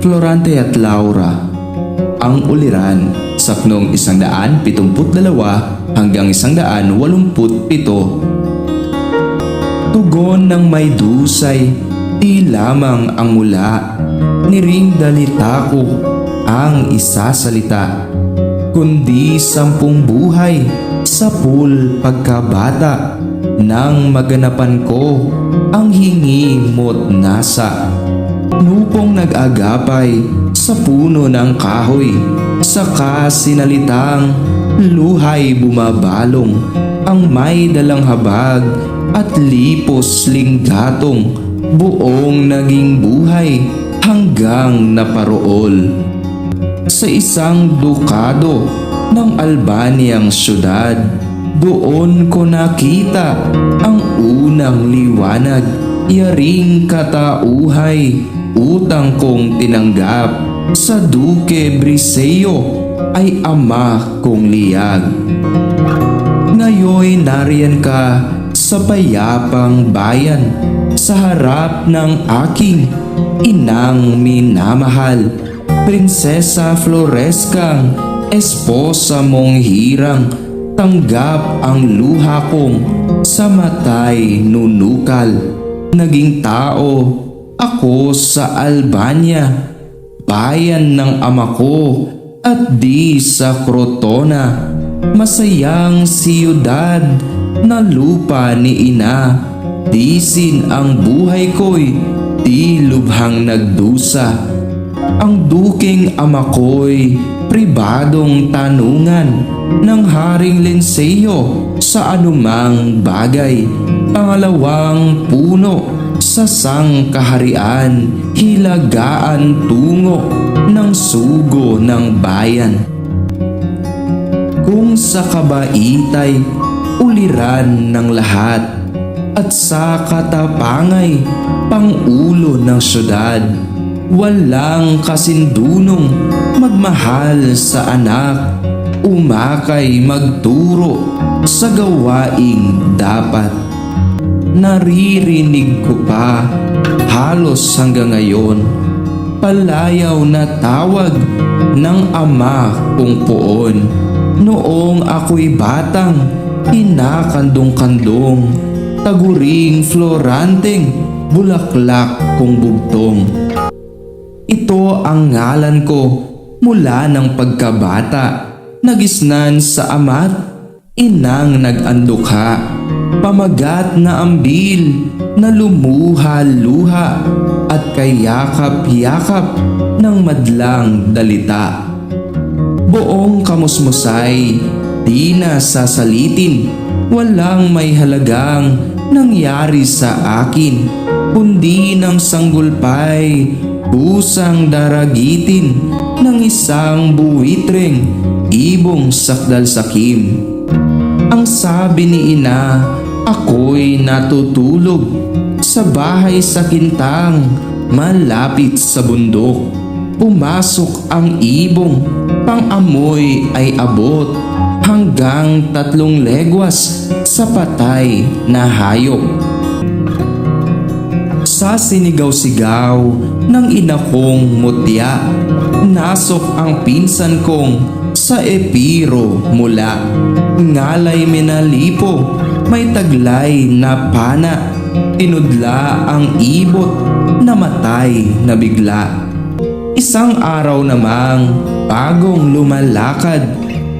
Florante at Laura. Ang uliran, saknong 172 hanggang 187. Tugon ng may dusay, di lamang ang mula, niring dalita ko ang isasalita, kundi 10 buhay sa pagkabata, nang maganapan ko ang hingi mo't nasa. Lupong nag-agapay sa puno ng kahoy, saka sinalitang luhay bumabalong, ang may dalang habag at lipos linggatong, buong naging buhay hanggang naparool. Sa isang dukado ng Albaniang syudad, doon ko nakita ang unang liwanag, yaring katauhay, utang kong tinanggap sa Duque Briseo ay ama kong liyag. Ngayon nariyan ka sa payapang bayan, sa harap ng aking inang minamahal, Prinsesa Floreskang, esposa mong hirang, tanggap ang luha kong sa matay nunukal. Naging tao ako sa Albania, bayan ng ama ko, at di sa Crotona, masayang siyudad na lupa ni ina. Disin ang buhay ko'y di lubhang nagdusa. Ang duking ama ko'y pribadong tanungan ng Haring Linceo sa anumang bagay. Pangalawang puno sa sangkaharian, hilagaan tungo ng sugo ng bayan. Kung sa kabaitay, uliran ng lahat, at sa katapangay, pangulo ng syudad, walang kasindunong magmahal sa anak, umakay magturo sa gawaing dapat. Naririnig ko pa halos hanggang ngayon, palayaw na tawag ng ama kong poon. Noong ako'y batang, kinakandong-kandong, taguring Floranteng, bulaklak kong bugtong. Ito ang ngalan ko mula ng pagkabata, nagisnan sa ama't inang nag-andukha. Pamagat na ambil na lumuha-luha at kayakap-yakap ng madlang dalita. Buong kamusmusay, di na sasalitin, walang may halagang nangyari sa akin, kundi ng sanggulpay, pusang daragitin ng isang buwitreng ibong sakdal sakim. Ang sabi ni ina, ako'y natutulog sa bahay sa kintang malapit sa bundok. Pumasok ang ibong, pang-amoy ay abot hanggang 3 legwas sa patay na hayop. Sa sinigaw-sigaw ng ina kong mutya, nasok ang pinsan kong sa Epiro mula. Ngalay minalipo, may taglay na pana, tinudla ang ibot, namatay na bigla. Isang araw namang bagong lumalakad,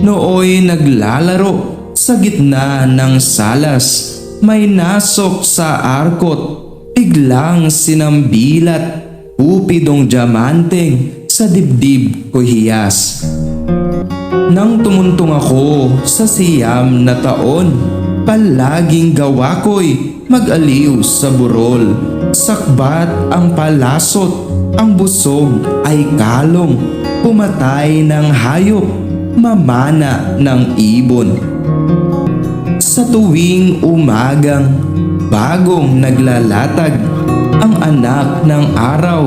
nooy naglalaro sa gitna ng salas, may nasok sa arkot, biglang sinambilat, upidong diamanteng sa dibdib ko hiyas. Nang tumuntong ako sa siyam na taon, palaging gawa ko'y mag-aliw sa burol. Sakbat ang palasot, ang busog ay kalong, pumatay ng hayop, mamana ng ibon. Sa tuwing umagang, bagong naglalatag, ang anak ng araw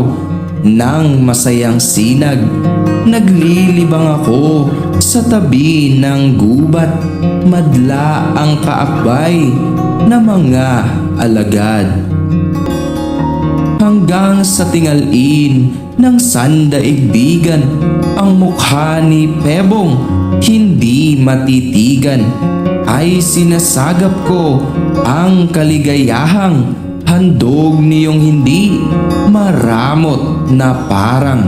ng masayang sinag. Naglilibang ako sa tabi ng gubat, madla ang kaakbay na mga alagad. hanggang sa tingalin ng sandaigdigan ang mukha ni Pebong hindi matitigan. Ay sinasagap ko ang kaligayahang handog niyong hindi maramot na parang